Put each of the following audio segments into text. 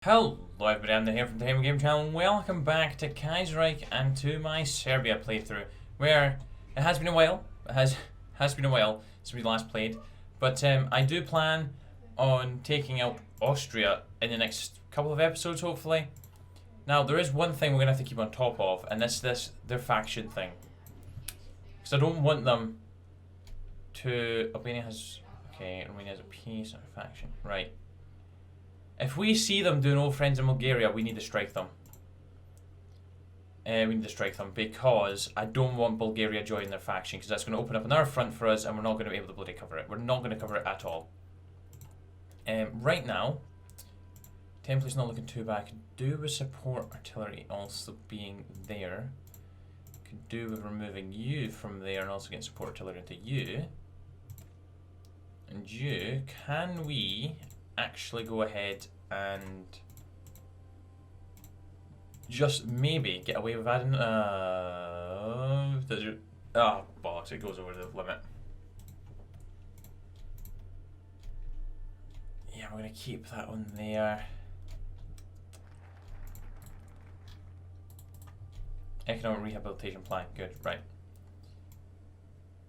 Hello everybody, I'm here from the Game channel and welcome back to Kaiserreich and to my Serbia playthrough, where it has been a while, has been a while since we last played, but I do plan on taking out Austria in the next couple of episodes hopefully. Now there is one thing we're going to have to keep on top of, and that's their faction thing. Because I don't want them to... Albania has a peace and a faction, right. If we see them doing old friends in Bulgaria, we need to strike them. Because I don't want Bulgaria joining their faction, because that's going to open up another front for us and we're not going to be able to bloody cover it. We're not going to cover it at all. Right now, template's not looking too bad. Could do with support artillery also being there. Could do with removing you from there and also getting support artillery into you. And you, can we actually go ahead and just maybe get away with adding bollocks, it goes over the limit. Yeah, we're gonna keep that on there. Economic rehabilitation plan, good, right.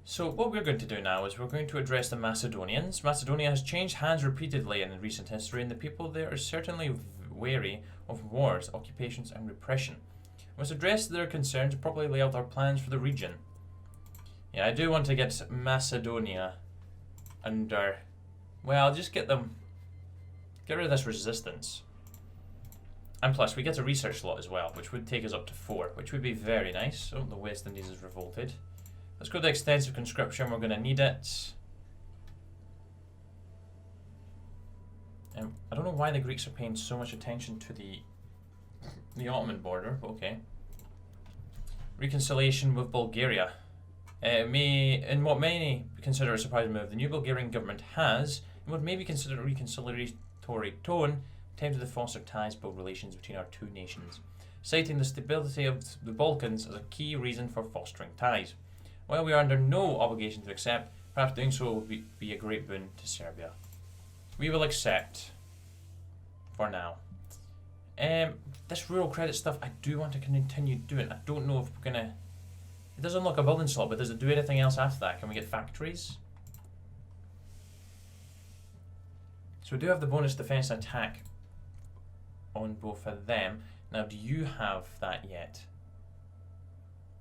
So what we're going to do now is we're going to address the Macedonians. Macedonia has changed hands repeatedly in recent history, and the people there are certainly wary of wars, occupations and repression. We must address their concerns and properly lay out our plans for the region. Yeah, I do want to get Macedonia under... Well, just get rid of this resistance. And plus, we get a research slot as well, which would take us up to 4, which would be very nice. Oh, the West Indies is revolted. Let's go to extensive conscription, we're going to need it. I don't know why the Greeks are paying so much attention to the Ottoman border, but okay. Reconciliation with Bulgaria. In what many consider a surprising move, the new Bulgarian government has, in what may be considered a reconciliatory tone, attempted to foster ties, build relations between our two nations, citing the stability of the Balkans as a key reason for fostering ties. While we are under no obligation to accept, perhaps doing so will be a great boon to Serbia. We will accept for now. This rural credit stuff, I do want to continue doing. I don't know if we're gonna... It does unlock a building slot, but does it do anything else after that? Can we get factories? So we do have the bonus defense and attack on both of them. Now, do you have that yet?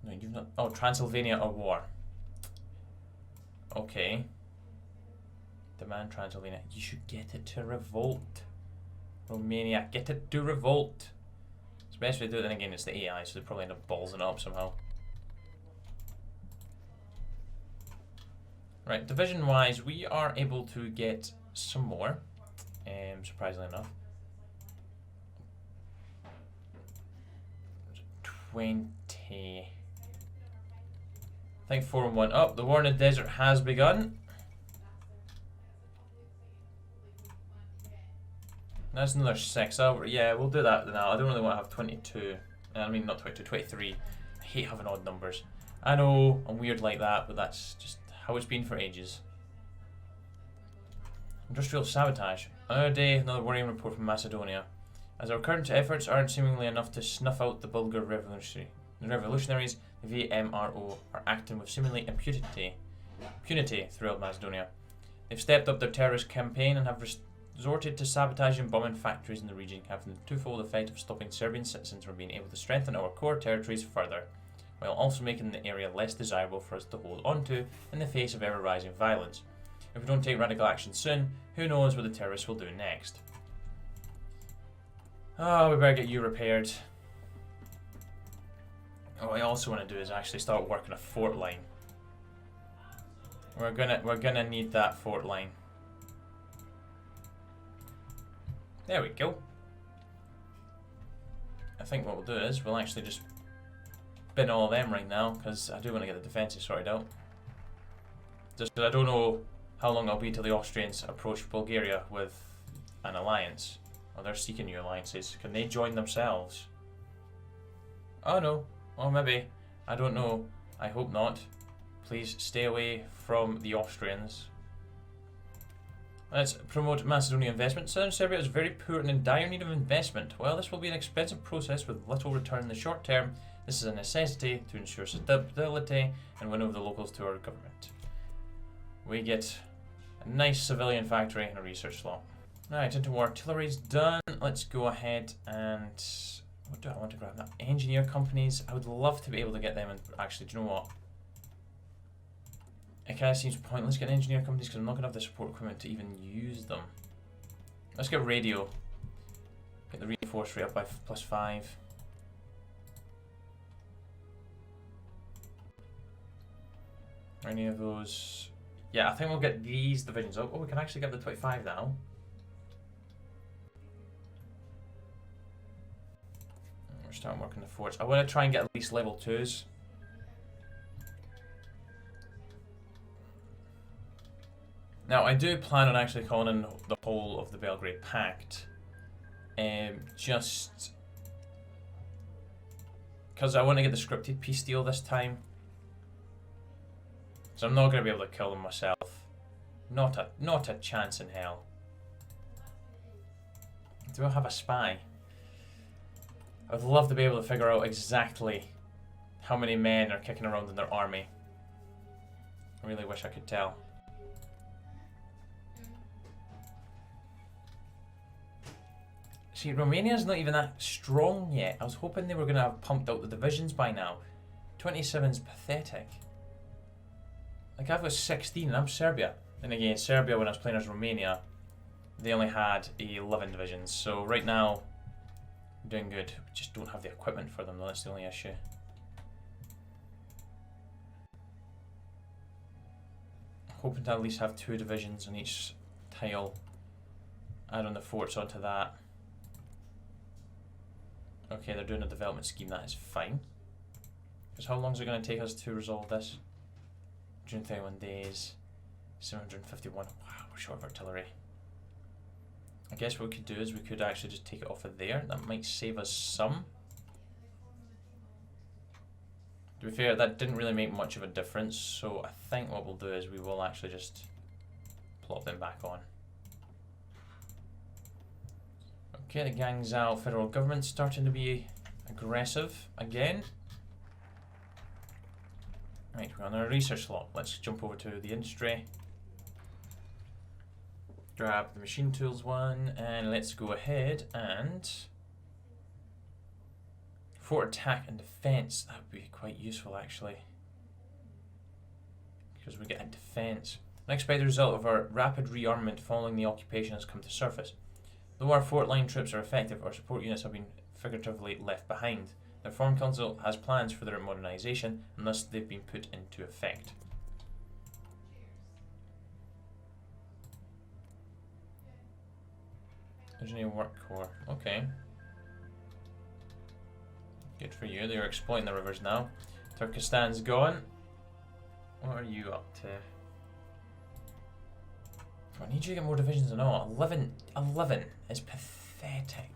No, you've not. Oh, Transylvania or war. Okay. Demand Transylvania. You should get it to revolt. Romania, get it to revolt. Especially do it, then again, it's the AI, so they probably end up ballsing it up somehow. Right, division wise, we are able to get some more. Surprisingly enough. 20. I think 4 and 1 up. The war in the desert has begun. That's another 6. Yeah, we'll do that now. I don't really want to have 22. I mean, not 22, 23. I hate having odd numbers. I know, I'm weird like that, but that's just how it's been for ages. Industrial sabotage. Another day, another worrying report from Macedonia. As our current efforts aren't seemingly enough to snuff out the Bulgar revolutionaries, the VMRO are acting with seemingly impunity throughout Macedonia. They've stepped up their terrorist campaign and have resorted to sabotaging and bombing factories in the region, having the twofold effect of stopping Serbian citizens from being able to strengthen our core territories further, while also making the area less desirable for us to hold onto in the face of ever-rising violence. If we don't take radical action soon, who knows what the terrorists will do next. Oh, we better get you repaired. What I also want to do is actually start working a fort line. We're gonna need that fort line. There we go. I think what we'll do is we'll actually just bin all of them right now, because I do want to get the defences sorted out. Just because I don't know how long it'll be till the Austrians approach Bulgaria with an alliance. Oh, they're seeking new alliances. Can they join themselves? Oh no. Oh, maybe. I don't know. I hope not. Please stay away from the Austrians. Let's promote Macedonian investment. Southern Serbia is very poor and in dire need of investment. While this will be an expensive process with little return in the short term, this is a necessity to ensure stability and win over the locals to our government. We get a nice civilian factory and a research slot. Alright, interwar artillery's done. Let's go ahead and... what do I want to grab now? Engineer companies. I would love to be able to get them. And actually, do you know what? It kind of seems pointless getting engineer companies because I'm not going to have the support equipment to even use them. Let's get radio. Get the reinforced rate up by +5. Any of those? Yeah, I think we'll get these divisions up. Oh, we can actually get the 25 now. We're starting working the forts. I want to try and get at least level 2s. Now, I do plan on actually calling in the whole of the Belgrade Pact. Just because I want to get the scripted peace deal this time. So I'm not going to be able to kill them myself. Not a chance in hell. Do I have a spy? I would love to be able to figure out exactly how many men are kicking around in their army. I really wish I could tell. See, Romania's not even that strong yet. I was hoping they were going to have pumped out the divisions by now. 27's pathetic. Like, I've got 16 and I'm Serbia. And again, Serbia, when I was playing as Romania, they only had 11 divisions. So right now, I'm doing good. We just don't have the equipment for them, though. That's the only issue. Hoping to at least have 2 divisions on each tile. Add on the forts onto that. Okay, they're doing a development scheme. That is fine. Because how long is it going to take us to resolve this? 131 days. 751. Wow, we're short of artillery. I guess what we could do is we could actually just take it off of there. That might save us some. To be fair, that didn't really make much of a difference. So I think what we'll do is we will actually just plop them back on. Okay, the Gangzhou federal government's starting to be aggressive again. Right, we're on our research slot. Let's jump over to the industry. Grab the machine tools one, and let's go ahead and... fort attack and defense. That would be quite useful, actually. Because we get a defense. Unexpected result of our rapid rearmament following the occupation has come to surface. Though our fort line troops are effective, our support units have been figuratively left behind. The Reform Council has plans for their modernisation, and thus they've been put into effect. Engineer Work Corps. Okay. Good for you. They're exploiting the rivers now. Turkestan's gone. What are you up to? I need you to get more divisions than all. 11 is pathetic.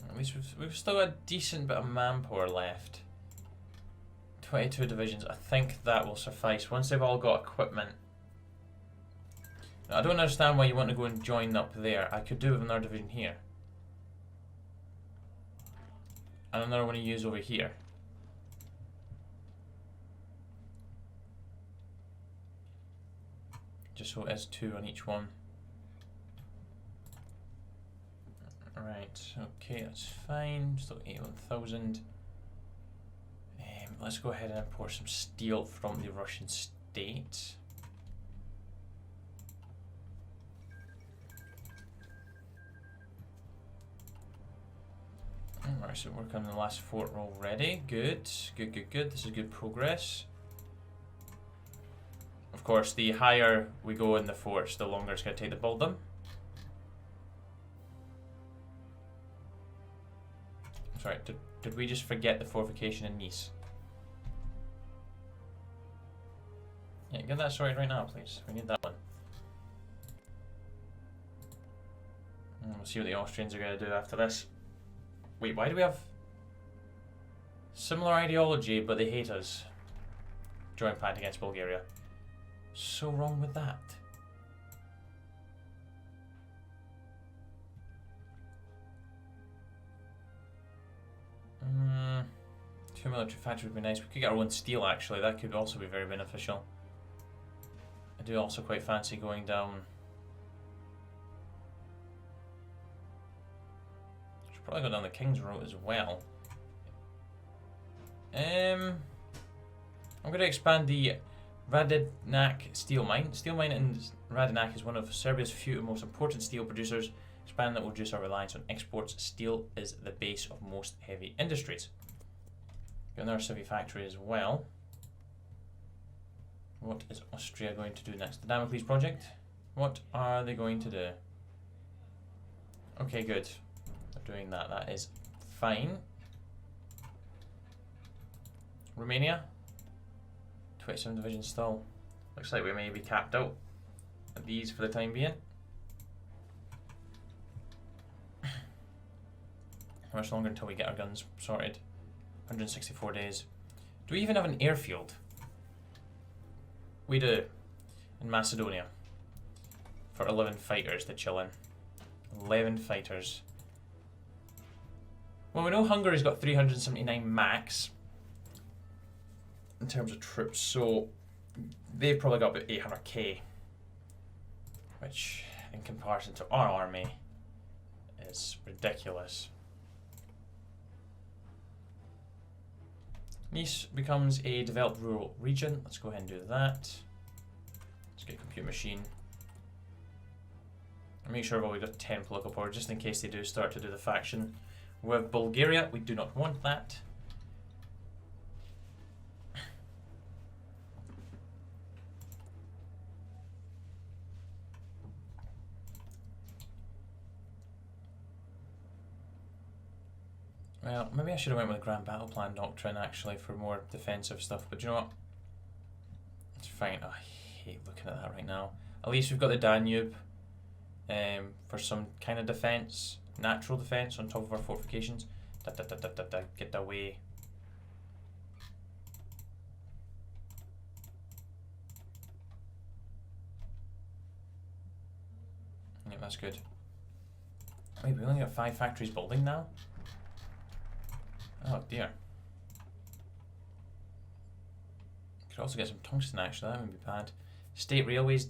At least we've still got a decent bit of manpower left. 22 divisions. I think that will suffice once they've all got equipment. Now, I don't understand why you want to go and join up there. I could do with another division here. And another one to use over here. Just so it is 2 on each one. Right, okay, that's fine. Still 81,000. Let's go ahead and import some steel from the Russian state. Alright, so working on the last fort already. Good. This is good progress. Of course, the higher we go in the forts, the longer it's going to take to build them. Sorry, did we just forget the fortification in Nice? Yeah, get that sorted right now, please. We need that one. And we'll see what the Austrians are going to do after this. Wait, why do we have similar ideology but they hate us? Joint pact against Bulgaria. So wrong with that. Two military factories would be nice. We could get our own steel actually, that could also be very beneficial. I do also quite fancy going down. Should probably go down the King's Road as well. I'm going to expand the Radinac steel mine. Steel mine in Radinac is one of Serbia's few most important steel producers. Expanding that will reduce our reliance on exports. Steel is the base of most heavy industries. Got another civvy factory as well. What is Austria going to do next? The Damocles project. What are they going to do? Okay, good. They're doing that. That is fine. Romania. 27 divisions still. Looks like we may be capped out at these for the time being. How much longer until we get our guns sorted? 164 days. Do we even have an airfield? We do. In Macedonia. For 11 fighters to chill in. 11 fighters. Well, we know Hungary's got 379 max in terms of troops, so they've probably got about 800k, which in comparison to our army is ridiculous. Nice becomes a developed rural region. Let's go ahead and do that. Let's get a computer machine. And make sure I've always got 10 political power just in case they do start to do the faction with Bulgaria. We do not want that. Well, maybe I should have went with the Grand Battle Plan Doctrine actually for more defensive stuff, but you know what? It's fine. Oh, I hate looking at that right now. At least we've got the Danube for some kind of defense, natural defense on top of our fortifications. Get away. Yep, that's good. Wait, we only got 5 factories building now? Oh dear. Could also get some tungsten actually, that wouldn't be bad. State Railways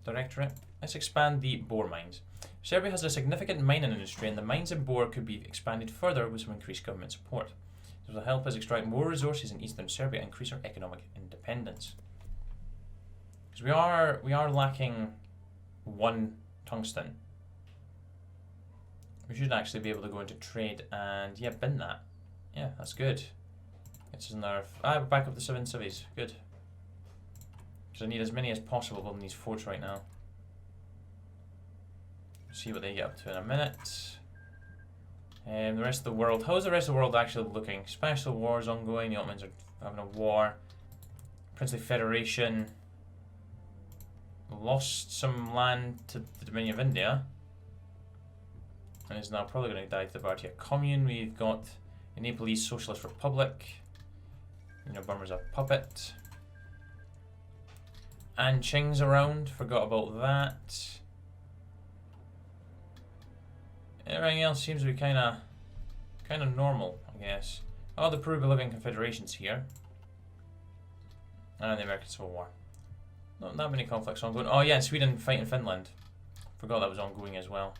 Directorate. Let's expand the Bohr mines. Serbia has a significant mining industry and the mines in Bohr could be expanded further with some increased government support. This will help us extract more resources in eastern Serbia and increase our economic independence. Because we are lacking 1 tungsten. We should actually be able to go into trade and yeah, bin that. Yeah, that's good. It's another. We're back up to 7 civies. Good. Because I need as many as possible building these forts right now. See what they get up to in a minute. And the rest of the world. How's the rest of the world actually looking? Special wars ongoing. The Ottomans are having a war. Princely Federation lost some land to the Dominion of India. And is now probably going to die to the Bharatiya Commune. We've got a Nepalese Socialist Republic. You know, Burma's a puppet. And Qing's around. Forgot about that. Everything else seems to be kind of normal, I guess. Oh, the Peru-Bolivian Confederation's here. And the American Civil War. Not that many conflicts ongoing. Oh yeah, and Sweden fighting Finland. Forgot that was ongoing as well.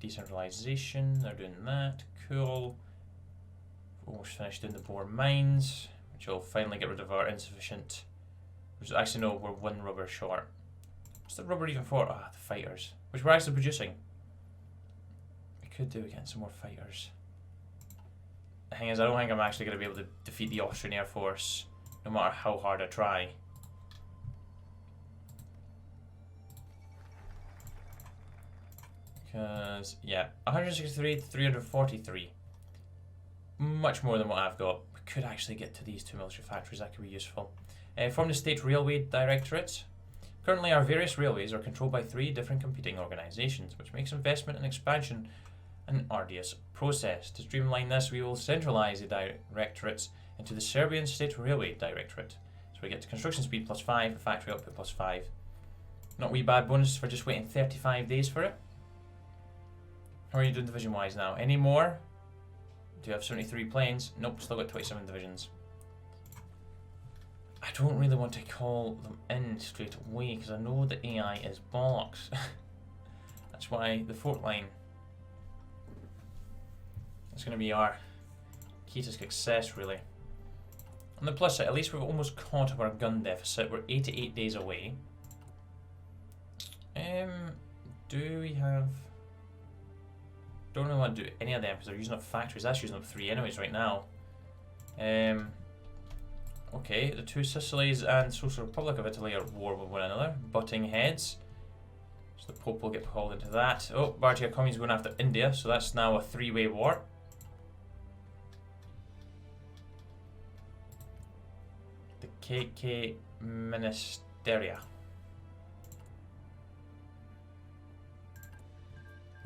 Decentralization, they're doing that. Cool. Almost finished doing the Bohr mines, which will finally get rid of our insufficient. Which actually no, we're 1 rubber short. What's the rubber even for? Ah, the fighters, which we're actually producing. We could do again some more fighters. The thing is, I don't think I'm actually going to be able to defeat the Austrian Air Force, no matter how hard I try. Because, yeah, 163 to 343. Much more than what I've got. We could actually get to these 2 military factories, that could be useful. Form the State Railway Directorate. Currently, our various railways are controlled by 3 different competing organisations, which makes investment and expansion an arduous process. To streamline this, we will centralise the directorates into the Serbian State Railway Directorate. So we get to construction speed +5, factory output +5. Not a wee bad bonus for just waiting 35 days for it. How are you doing division wise now? Any more? Do you have 73 planes? Nope, still got 27 divisions. I don't really want to call them in straight away because I know the AI is bollocks. That's why the fort line is going to be our key to success, really. On the plus side, at least we've almost caught up our gun deficit. We're 88 days away. Do we have... Don't really want to do any of them because they're using up factories. That's using up 3 anyways right now. Okay, the 2 Sicilies and Social Republic of Italy are at war with one another, butting heads. So the Pope will get called into that. Oh, Bharatiya Communist going after India, so that's now a 3-way war. The KK Ministeria.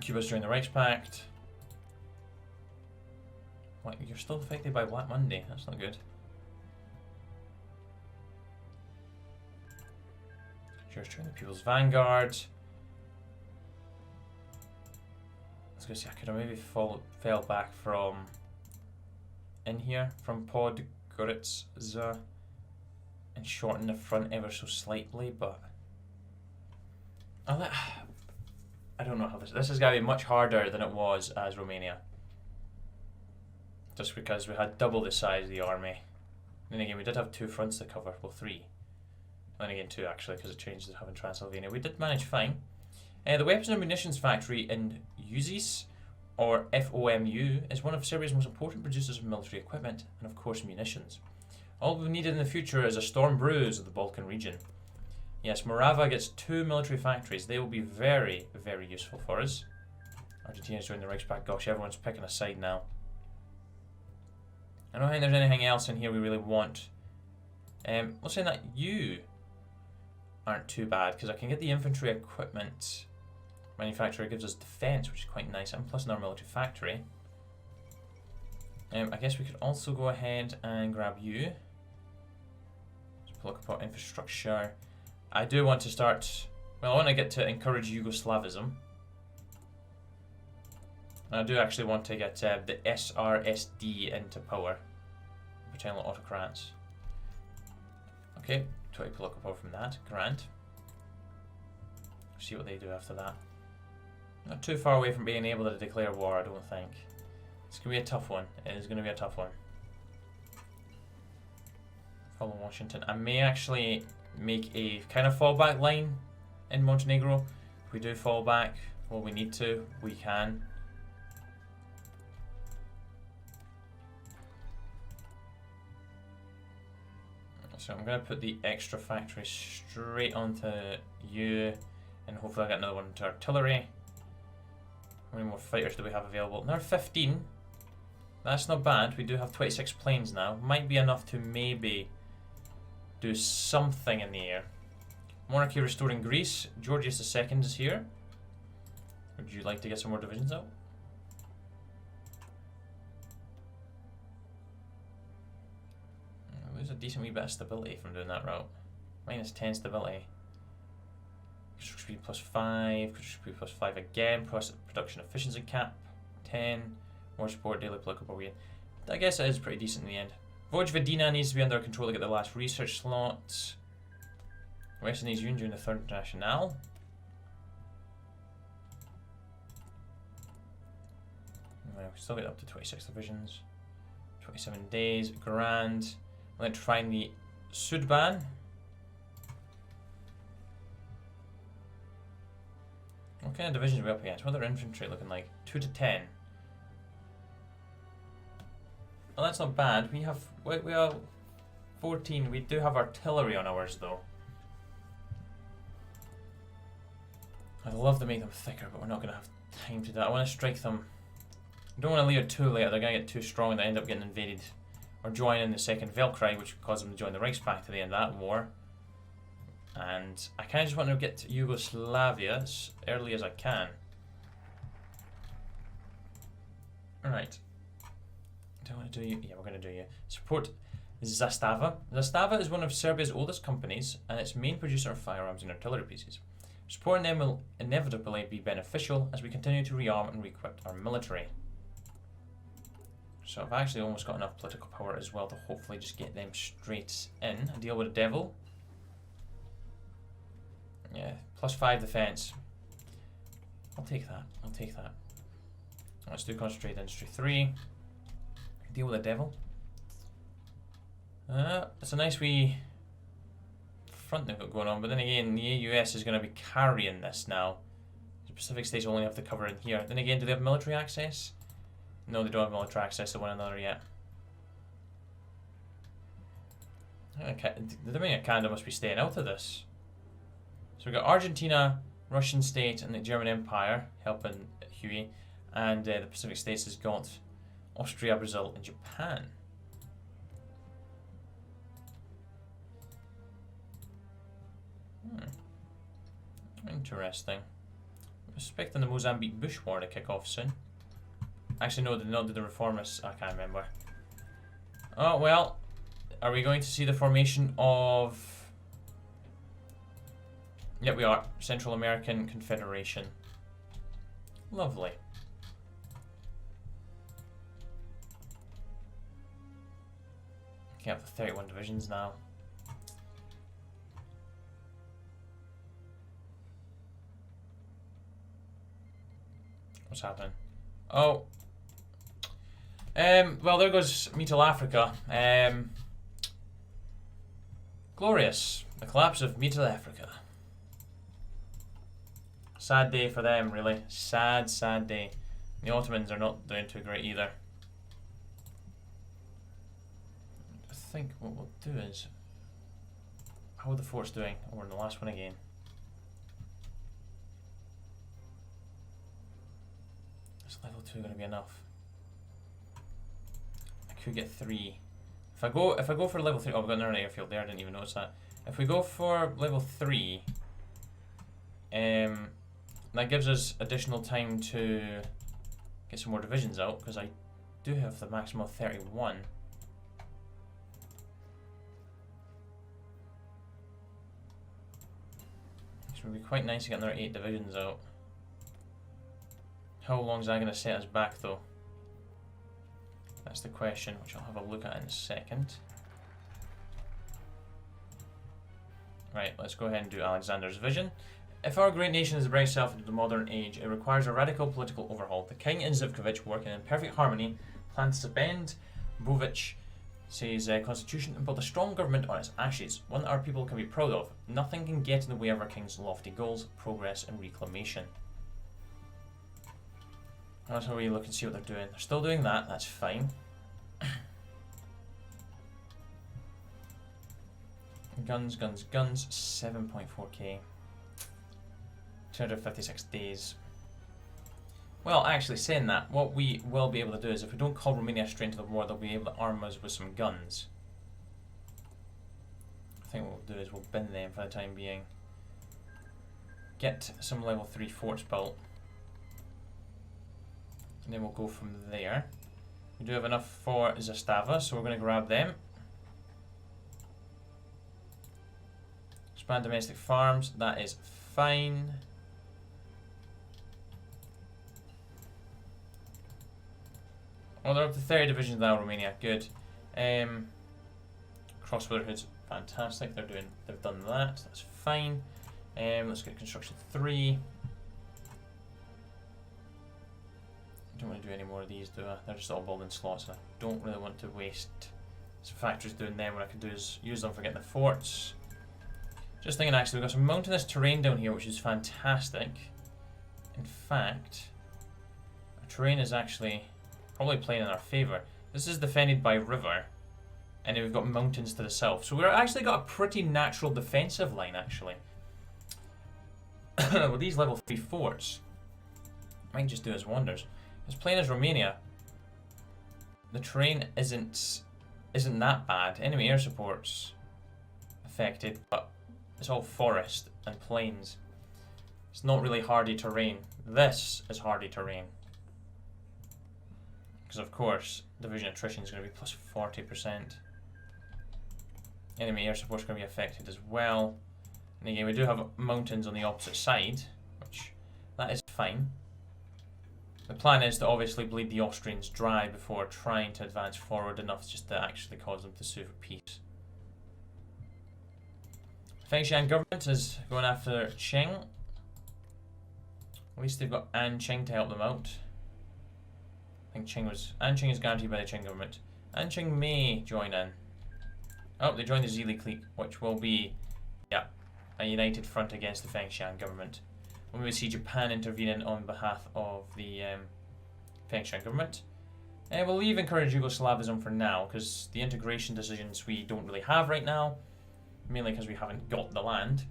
Cuba's joined the Reichspact. What, you're still affected by Black Monday? That's not good. George joined the People's Vanguard. I was going to say, I could have maybe fell back from in here, from Podgorica, and shorten the front ever so slightly, but I don't know how this is going to be much harder than it was as Romania. Just because we had double the size of the army. Then again, we did have 2 fronts to cover, well 3. And then again 2 actually, because it changed to having Transylvania. We did manage fine. The Weapons and Munitions Factory in Uzis, or FOMU, is one of Serbia's most important producers of military equipment, and of course munitions. All we needed in the future is a Storm Bruise of the Balkan region. Yes, Morava gets 2 military factories. They will be very, very useful for us. Argentina's joined the Reichspact. Gosh, everyone's picking a side now. I don't think there's anything else in here we really want. We'll say that you aren't too bad, because I can get the infantry equipment manufacturer. Gives us defense, which is quite nice, and plus another military factory. I guess we could also go ahead and grab you. Let's look up infrastructure. I do want to start, well, I want to get to encourage Yugoslavism. And I do actually want to get the SRSD into power. Paternal autocrats. Okay, 20 look up from that. Grand. See what they do after that. Not too far away from being able to declare war, I don't think. It's going to be a tough one. It is going to be a tough one. Follow Washington. I may actually make a kind of fallback line in Montenegro. If we do fall back, well, we need to, we can. So I'm going to put the extra factory straight onto you, and hopefully I'll get another one to artillery. How many more fighters do we have available? Now 15. That's not bad. We do have 26 planes now. Might be enough to maybe do something in the air. Monarchy restoring Greece. Georgius II is here. Would you like to get some more divisions out? There's a decent wee bit of stability from doing that route. -10 stability. Construction speed +5. Construction speed +5 again. Production efficiency cap 10. More support, daily political gain. I guess it is pretty decent in the end. Vojvodina needs to be under control to get the last research slot. Western Union during the 3rd International. Well, we still get up to 26 divisions. 27 days. Grand. Let's find the Sudban. What kind of divisions are we up against? What are their infantry looking like? 2 to 10. Well, that's not bad. We have 14. We do have artillery on ours though. I'd love to make them thicker, but we're not going to have time to do that. I want to strike them. I don't want to leave it too late. They're going to get too strong and they end up getting invaded. Or join in the Second Weltkrieg, which would cause them to join the Reichspact to the end of that war. And I kind of just want to get to Yugoslavia as early as I can. Alright. Do I want to do you? Yeah, we're going to do you. Support Zastava. Zastava is one of Serbia's oldest companies and its main producer of firearms and artillery pieces. Supporting them will inevitably be beneficial as we continue to rearm and re-equip our military. So I've actually almost got enough political power as well to hopefully just get them straight in and deal with the devil. Yeah, +5 defense. I'll take that. I'll take that. Let's do concentrate industry 3. Deal with the devil. It's a nice wee front they've got going on, but then again, the AUS is going to be carrying this now. The Pacific states only have to cover in here. Then again, do they have military access? No, they don't have military access to one another yet. Okay, the Dominican Canada must be staying out of this. So we've got Argentina, Russian state, and the German Empire helping HOI, and the Pacific states has got Austria, Brazil, and Japan. Interesting. I'm expecting the Mozambique Bush War to kick off soon. Actually, no, not the reformists. I can't remember. Oh, well. Are we going to see the formation of... Yep, we are. Central American Confederation. Lovely. Okay, up to 31 divisions now. What's happening? Oh. Well, there goes Middle Africa. Glorious. The collapse of Middle Africa. Sad day for them, really. Sad, sad day. The Ottomans are not doing too great either. I think what we'll do is... How are the forts doing? Oh, we're in the last one again. Is level 2 going to be enough? I could get 3. If I go for level 3, oh, we've got another airfield there. I didn't even notice that. If we go for level 3, that gives us additional time to get some more divisions out because I do have the maximum of 31. So it would be quite nice to get another 8 divisions out. How long is that going to set us back though? That's the question, which I'll have a look at in a second. Right, let's go ahead and do Alexander's vision. If our great nation is to bring itself into the modern age, it requires a radical political overhaul. The King and Zivkovic, working in perfect harmony, plan to suspend Bovic's constitution and build a strong government on its ashes, one that our people can be proud of. Nothing can get in the way of our King's lofty goals, progress and reclamation. That's how we look and see what they're doing. They're still doing that, that's fine. Guns, guns, guns, 7.4k. 256 days. Well, actually, saying that, what we will be able to do is if we don't call Romania straight into the war, they'll be able to arm us with some guns. I think what we'll do is we'll bin them for the time being. Get some level 3 forts built. And then we'll go from there. We do have enough for Zastava, so we're going to grab them. Expand domestic farms, that is fine. Well, they're up to 30 divisions now, Romania, good. Cross Brotherhoods, fantastic. They've done that, that's fine. Let's get construction 3. I don't want to do any more of these, do I? They're just all building slots, and I don't really want to waste some factories doing them. What I can do is use them for getting the forts. Just thinking, actually, we've got some mountainous terrain down here, which is fantastic. In fact, our terrain is actually probably playing in our favour. This is defended by river, and then we've got mountains to the south. So we've actually got a pretty natural defensive line, actually. With these level 3 forts, might just do us wonders. As plain as Romania, the terrain isn't that bad. Enemy air support's affected, but it's all forest and plains. It's not really hardy terrain. This is hardy terrain. Because of course, division attrition is going to be plus 40%. Enemy air support is going to be affected as well. And again, we do have mountains on the opposite side, which that is fine. The plan is to obviously bleed the Austrians dry before trying to advance forward enough just to actually cause them to sue for peace. Fengshan government is going after Qing. At least they've got Anqing to help them out. I think Anqing is guaranteed by the Qing government. Anqing may join in. Oh, they joined the Zili clique, which will be, yeah, a united front against the Fengshan government. When we see Japan intervening on behalf of the Fengshan government. And we'll leave encourage Yugoslavism for now, because the integration decisions we don't really have right now, mainly because we haven't got the land.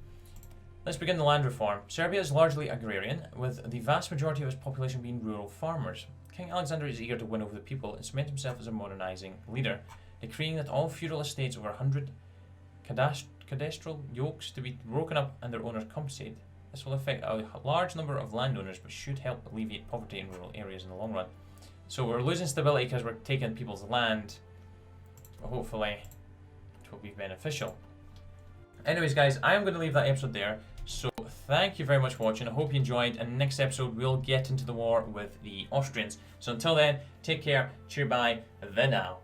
Let's begin the land reform. Serbia is largely agrarian, with the vast majority of its population being rural farmers. King Alexander is eager to win over the people and cement himself as a modernizing leader, decreeing that all feudal estates over 100 cadastral yokes to be broken up and their owners compensated. This will affect a large number of landowners, but should help alleviate poverty in rural areas in the long run. So we're losing stability because we're taking people's land, but hopefully it will be beneficial. Anyways guys, I am going to leave that episode there, so thank you very much for watching. I hope you enjoyed, and next episode we'll get into the war with the Austrians. So until then, take care, cheer bye, the now.